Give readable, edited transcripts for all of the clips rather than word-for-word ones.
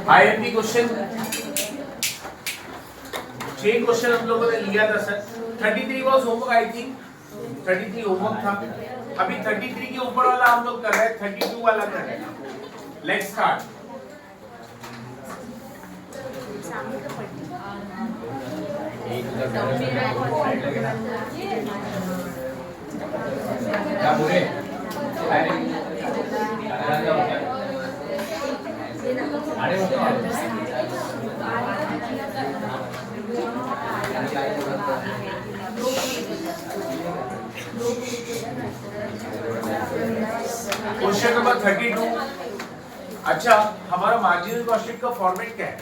IMP question 6 question हम लोगों ने लिया था sir. 33 was homework I think, 33 homework था। अभी 33 के ऊपर वाला हम लोग कर रहे हैं, 32 वाला कर रहे हैं। Let's start. क्या बोले? Question number 32। अच्छा, हमारा मार्जिनल कॉस्ट का फॉर्मेट क्या है?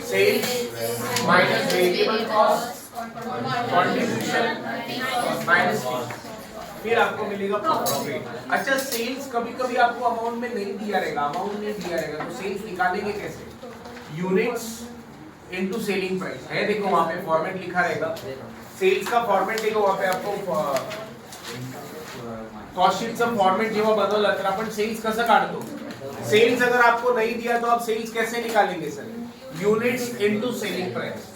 Sales minus variable cost contribution minus फिर आपको मिलेगा प्रॉफिट। अच्छा, सेल्स कभी कभी आपको अमाउंट में नहीं दिया रहेगा, तो सेल्स निकालेंगे कैसे? यूनिट्स इनटू सेलिंग प्राइस है, देखो वहां पे फॉर्मेट लिखा रहेगा। सेल्स का फॉर्मेट देखो वहां पे आपको कॉस्ट शीटचा फॉर्मेट जेव्हा बनवला तर आपण सेल्स कसं काढतो? सेल्स अगर आपको नहीं दिया तो आप सेल्स कैसे निकालेंगे sir? Units into selling price.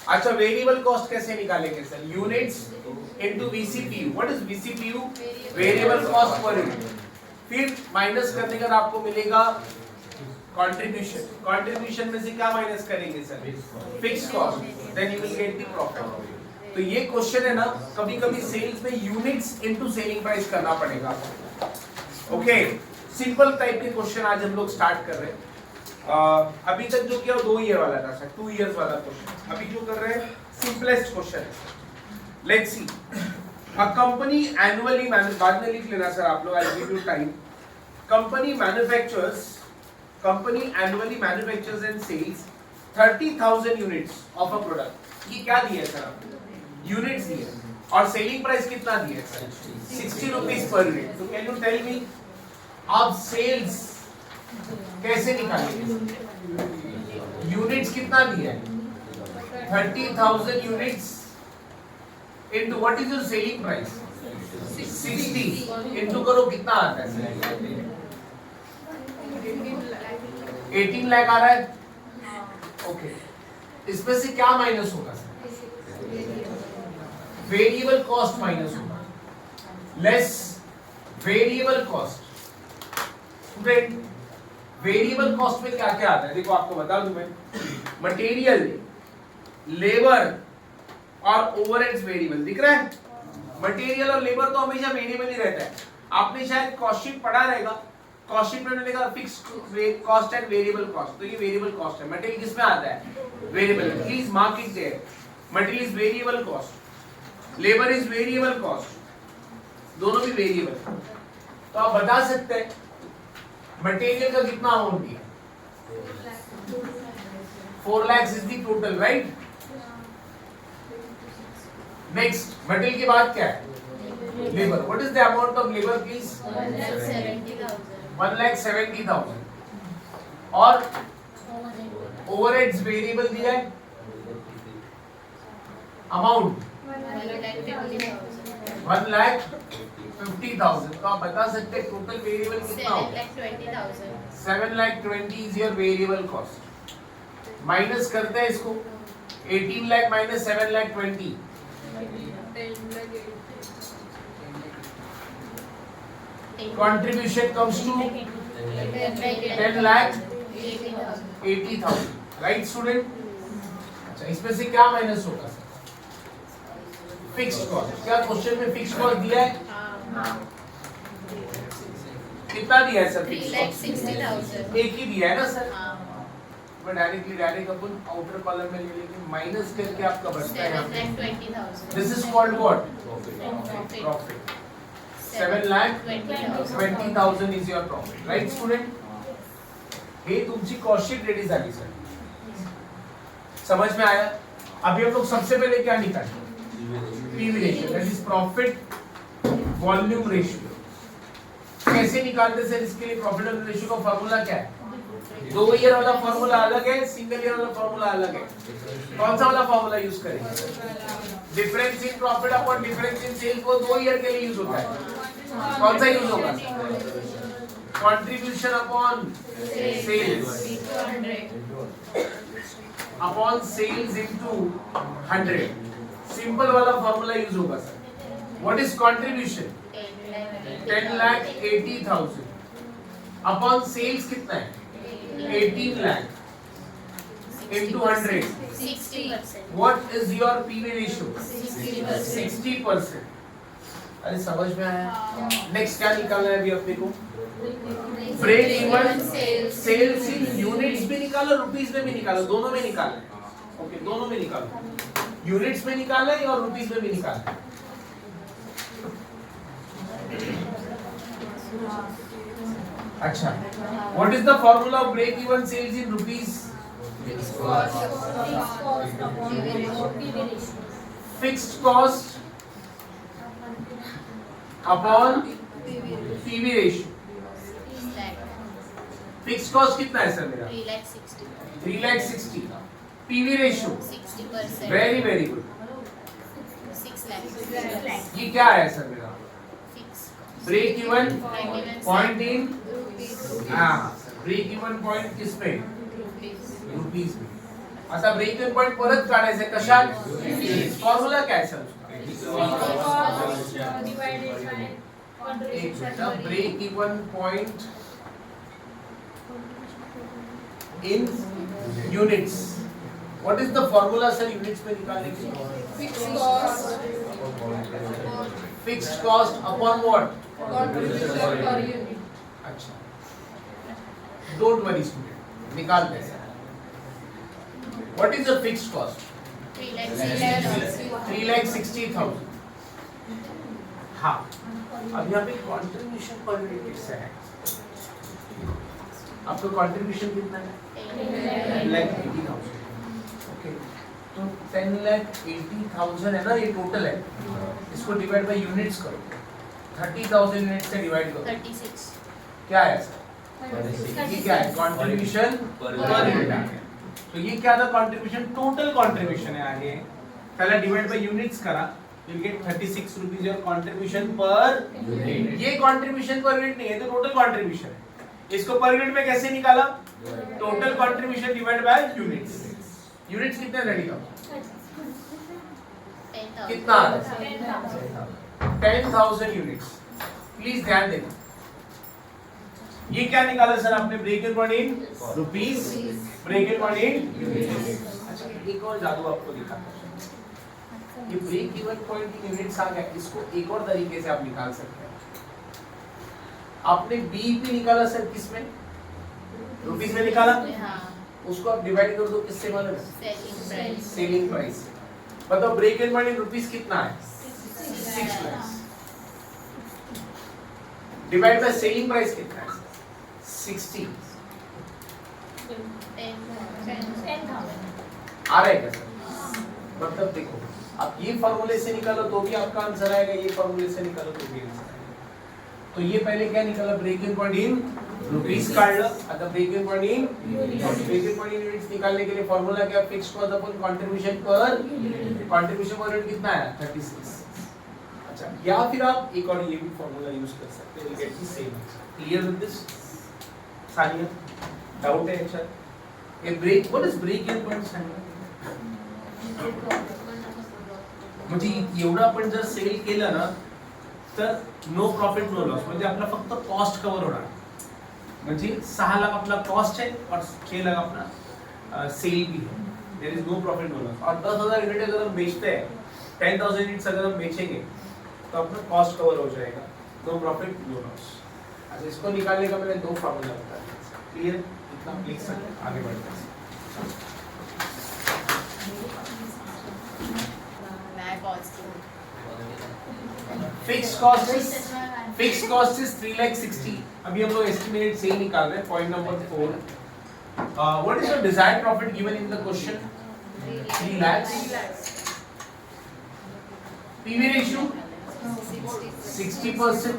अच्छा, वेरिएबल कॉस्ट कैसे निकालेंगे sir? Units into VCPU. What is VCPU? Variable cost per unit. फिर माइनस करने का आपको मिलेगा कंट्रीब्यूशन। कंट्रीब्यूशन में से क्या माइनस करेंगे sir? Fixed cost. Then you will get the profit. तो ये क्वेश्चन है ना, कभी कभी सेल्स में यूनिट्स इनटू सेलिंग प्राइस करना पड़ेगा। ओके, सिंपल टाइप के क्वेश्चन आज हम लोग स्टार्ट कर रहे हैं। अभी तक जो किया 2 ईयर वाला था सर, 2 इयर्स वाला क्वेश्चन। अभी जो कर रहे हैं सिंपलेस्ट क्वेश्चन है। Let's see, a company annually बाद में लिख लेना सर आप लोग, I give you time. Company annually manufactures and sells 30,000 units of a product. ये क्या दिया है सर आपको? यूनिट्स दिए, और सेलिंग प्राइस कितना दिया है सर? 60 rupees per unit. तो कैन यू टेल मी आप सेल्स कैसे निकालेंगे? यूनिट्स कितना दिया है? 30,000 units into what is your selling price? 60 into करो कितना आता है? 18 लाख आ रहा है। ओके, इसमें से क्या माइनस होगा सर? वेरिएबल कॉस्ट माइनस होगा, less variable cost. Student, variable cost में क्या क्या आता है? देखो आपको बता दूं मैं, मटेरियल, लेबर और ओवरहेड्स वेरिएबल। दिख रहा है? मटेरियल और लेबर तो हमेशा वेरिएबल ही रहता है। आपने शायद कॉस्ट शीट पढ़ा रहेगा, कॉस्ट शीट में मिलेगा fixed cost and variable cost. तो ये वेरिएबल कॉस्ट है। मटेरियल किस में आता है? Variable. Please mark it there. Material is variable cost, labour is variable cost, दोनों भी वेरिएबल। तो आप बता सकते हैं मटेरियल का कितना अमाउंट दिया? 4 lakh is the total, right? Next, material के बाद क्या है? Labour. What is the amount of labour please? 1,70,000। और ओवरहेड्स वेरिएबल दिया है, अमाउंट 1,50,000। तो आप बता सकते हैं टोटल वेरिएबल कितना होगा? 7,20,000 is your variable cost. Minus करते हैं इसको, 18 lakh minus 7,20,000 contribution comes to 10,80,000, right student? अच्छा, इसमें से क्या माइनस होगा सर? Fixed cost. क्या क्वेश्चन में फिक्स्ड कॉस्ट दिया है? कितना दिया है सर? फिक्स्ड कॉस्ट 3,60,000 एक ही दिया है ना सर? मैं डायरेक्ट अपन आउटर कॉलम में ले लेके माइनस करके आपका बचता है। 7,20,000 this is called what? Profit. 7,20,000 is your profit, right student? हे तुमची कॉस्ट शीट रेडी झाली सर, समझ में आया? अभी हम लोग सबसे पहले क्या निकालेंगे? PV ratio, that is profit volume ratio. कैसे निकालते सर इसके लिए? प्रॉफिट वॉल्यूम रेशियो का फार्मूला क्या है? 2 ईयर वाला फार्मूला अलग है, सिंगल ईयर वाला फार्मूला अलग है। कौन सा वाला फार्मूला यूज करेंगे? Difference in profit upon difference in sales, वो 2 ईयर के लिए यूज होता है। कौन सा यूज होगा? Contribution upon sales, upon sales into 100 simple वाला फॉर्मूला यूज होगा sir. What is contribution 10,80,000 upon sales कितना है 18 lakh into 100. 60%. What is your PV ratio? 60%. 60%. अरे समझ में आया? नेक्स्ट क्या निकालना है अभी अपने को? ब्रेक इवन सेल्स इन यूनिट्स में निकालो, रुपीस में भी निकालो, दोनों में निकालना है. ओके, दोनों में निकालो. यूनिट्स में निकालना है और रुपीस में भी निकालना है. अच्छा, what is the formula of break even sales in rupees? Fixed cost upon PV ratio. Fixed cost कितना है सर मेरा 3,60,000. PV ratio 60%. Very very good. 6 lakh. ये क्या है सर मेरा Fixed. Break even point in Rupees. Break even point किस पे Rupees. Rupees में. आता ब्रेक इवन पॉइंट परत काढायचं कशात फॉर्म्युला काय सर एक minute break even point in units. What is the formula sir units में निकालने के लिए फिक्स्ड कॉस्ट अपॉन व्हाट. अच्छा डोंट वरी स्टूडेंट निकालते हैं. What is the fixed cost 3,60,000. हाँ अब यहाँ पे कंट्रीब्यूशन पर यूनिट से है. आपका कंट्रीब्यूशन कितना है 10,80,000. ओके तो 10,80,000 है ना ये टोटल है. इसको डिवाइड बाय यूनिट्स करो. 30,000 यूनिट से डिवाइड करो. 36. क्या है सर ये क्या है कंट्रीब्यूशन पर यूनिट आ गया. तो ये क्या था कंट्रीब्यूशन टोटल कंट्रीब्यूशन है आगे पहला डिवाइड बाय यूनिट्स करा you get 36 rupees your contribution per unit. ये कंट्रीब्यूशन पर यूनिट नहीं है तो टोटल कंट्रीब्यूशन है. इसको पर यूनिट में कैसे निकाला total contribution divide by units. Units कितने रेडी का 10,000. कितना आ रहा है 10,000 यूनिट्स. प्लीज ध्यान देना. ये क्या निकाला सर आपने break even point in rupees break even point in units. अच्छा एक और जादू आपको दिखाता हूं. ये break even point in units आ गया. इसको एक और तरीके से आप निकाल सकते हैं. आपने बीईपी निकाला सर किसमें रुपीस में निकाला. हाँ. उसको आप डिवाइड कर दो किससे मालूम है Selling price. Selling price. बताओ break even point in rupees कितना है 6 lakh divide by selling price कितना है 60. 10,000. आ रहा है क्या सर. मतलब देखो आप ये फॉर्मूले से निकालो तो भी आपका आंसर आएगा. ये फॉर्मूले से निकालो तो भी आंसर आएगा. तो ये पहले क्या निकाला break even point in rupees काढलं. आता break even point in units निकालने के लिए फॉर्मूला क्या fixed cost upon contribution per contribution per unit कितना है 36. अच्छा या फिर आप एक और ये भी फॉर्मूला यूज कर सकते हैं. Get the same. Clear with this Sania doubt है सर ये break what is break even point Sania. म्हणजे एवढं आपण जर सेल केलं ना तर नो प्रॉफिट नो लॉस म्हणजे आपला फक्त कॉस्ट कव्हर होणार. म्हणजे 6 लाख अपना कॉस्ट है और 6 लाख अपना सेल भी है. There is no profit no loss. और 10,000 यूनिट अगर हम बेचते हैं 10,000 यूनिट्स अगर हम बेचेंगे तो अपना कॉस्ट कवर हो जाएगा. No profit no loss. अच्छा इसको निकालने का मैंने दो फार्मूला बताया. क्लियर इतना लिख सकते हैं. आगे बढ़ते हैं. मैं पहुंचती हूँ. Fixed cost is 3,60,000. अभी हम लोग एस्टिमेटेड सेल निकाल रहे हैं. Point number 4. What is your desired profit given in the question 3 lakhs. PV ratio 60%.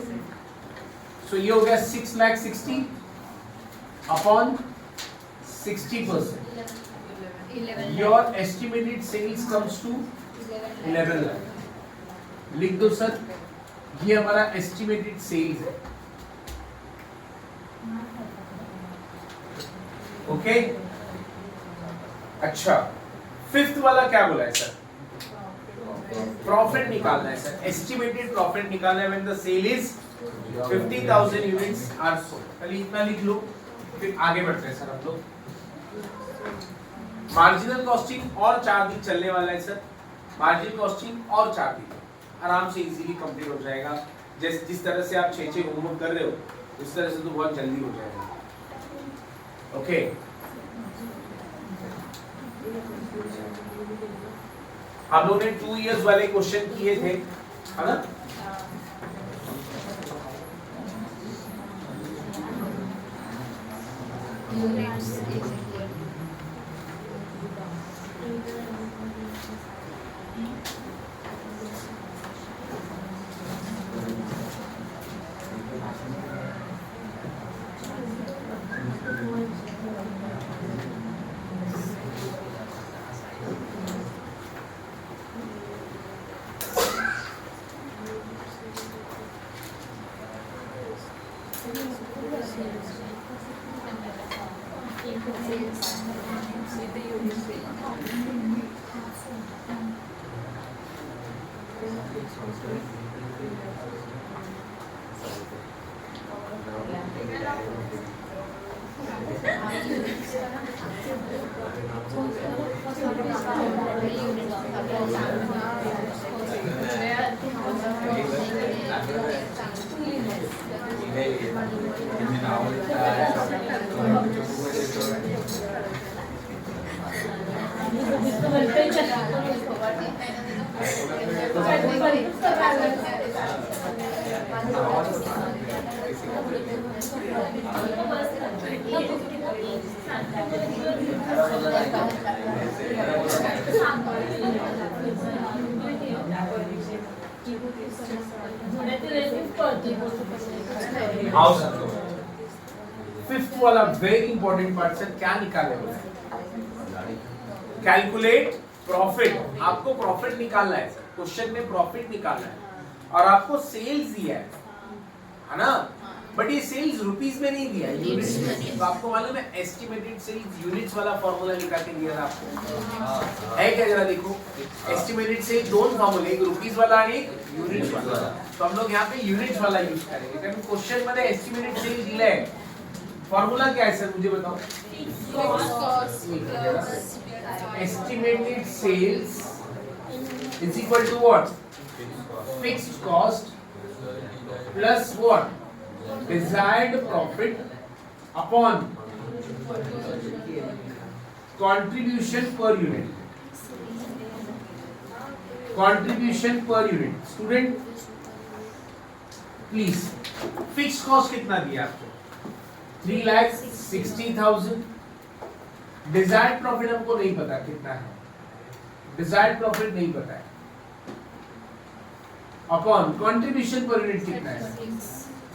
So ये हो गया 6,60,000 upon 60%. 11. Your estimated sales comes to 11 lakh. लिख दो सर ये हमारा एस्टिमेटेड सेल्स है. ओके अच्छा, फिफ्थ वाला क्या बोला है सर? प्रॉफिट निकालना है सर, एस्टिमेटेड प्रॉफिट निकालना है when the sale is 50,000 units are sold. पहले इतना लिख लो, फिर आगे बढ़ते हैं सर हम लोग। मार्जिनल कॉस्टिंग और 4 दिन चलने वाला है सर, मार्जिन कॉस्टिंग और 4 दिन आराम से इजीली कंप्लीट हो जाएगा। जिस तरह से आप 6 होमवर्क कर रहे हो उस तरह से तो बहुत जल्दी हो जाएगा। ओके, हम लोगों ने 2 इयर्स वाले क्वेश्चन किए थे, है ना? आओ सर, फिफ्थ वाला वेरी इंपॉर्टेंट पार्ट सर, क्या निकाले बोला है? Calculate profit. आपको प्रॉफिट निकालना है, क्वेश्चन में प्रॉफिट निकालना है और आपको सेल्स दिया है ना? बट ये सेल्स रुपीस में नहीं दिया, यूनिट्स में। तो आपको मालूम है एस्टिमेटेड सेल्स यूनिट्स वाला फॉर्मूला निकाल के दिया था आपको, है क्या? जरा देखो, एस्टिमेटेड सेल 2 फॉर्मूले, एक रुपीस वाला और एक यूनिट्स वाला। तो हम लोग यहाँ पे यूनिट्स वाला यूज करेंगे कारण क्वेश्चन मध्ये एस्टिमेटेड सेल दिला है। फॉर्मूला क्या है सर, मुझे बताओ। Estimated sales is equal to what? Fixed cost plus what? desired profit upon contribution per unit. Contribution per unit. Student, please, fixed cost कितना दिया आपको? 3,60,000. Desired profit हमको नहीं पता कितना है, desired profit नहीं पता है। Upon contribution per unit कितना है?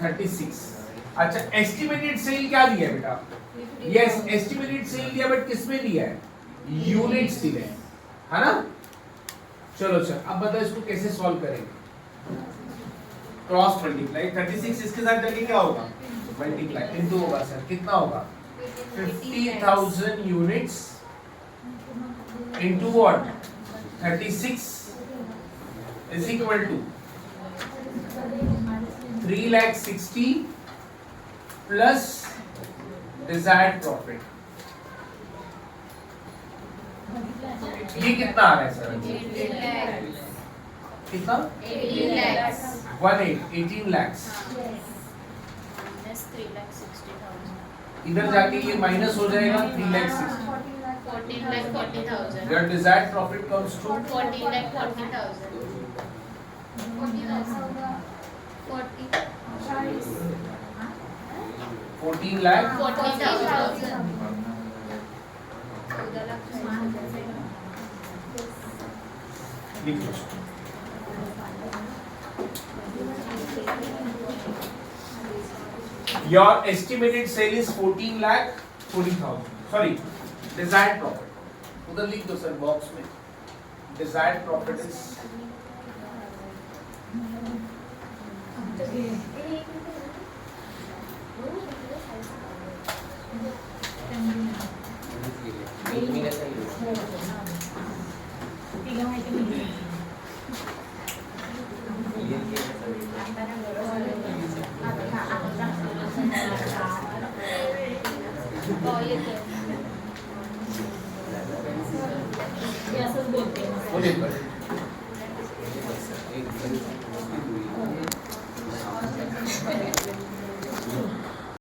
36। अच्छा, एस्टिमेटेड सेल क्या दिया है बेटा? यस, एस्टिमेटेड सेल दिया, बट किसमें दिया है? यूनिट्स दिए है ना? चलो सर, अब बताओ इसको कैसे सॉल्व करेंगे? क्रॉस मल्टीप्लाई, 36 इसके साथ जाके क्या होगा? मल्टीप्लाई इनटू होगा सर, कितना होगा? 50,000 units into what? 36 is equal to 3,60,000 plus desired profit. ये कितना आ रहा है सर? कितना? 18 lakhs। इधर जाके ये माइनस हो जाएगा 3,60,000। 14,40,000। Your desired profit comes to 14,40,000। 14 lakh 40,000। लिख लो। Your estimated sale is 14,40,000. Sorry, desired profit. उधर लिख दो सर बॉक्स में, desired profit is मी असंच बोलते बोलिए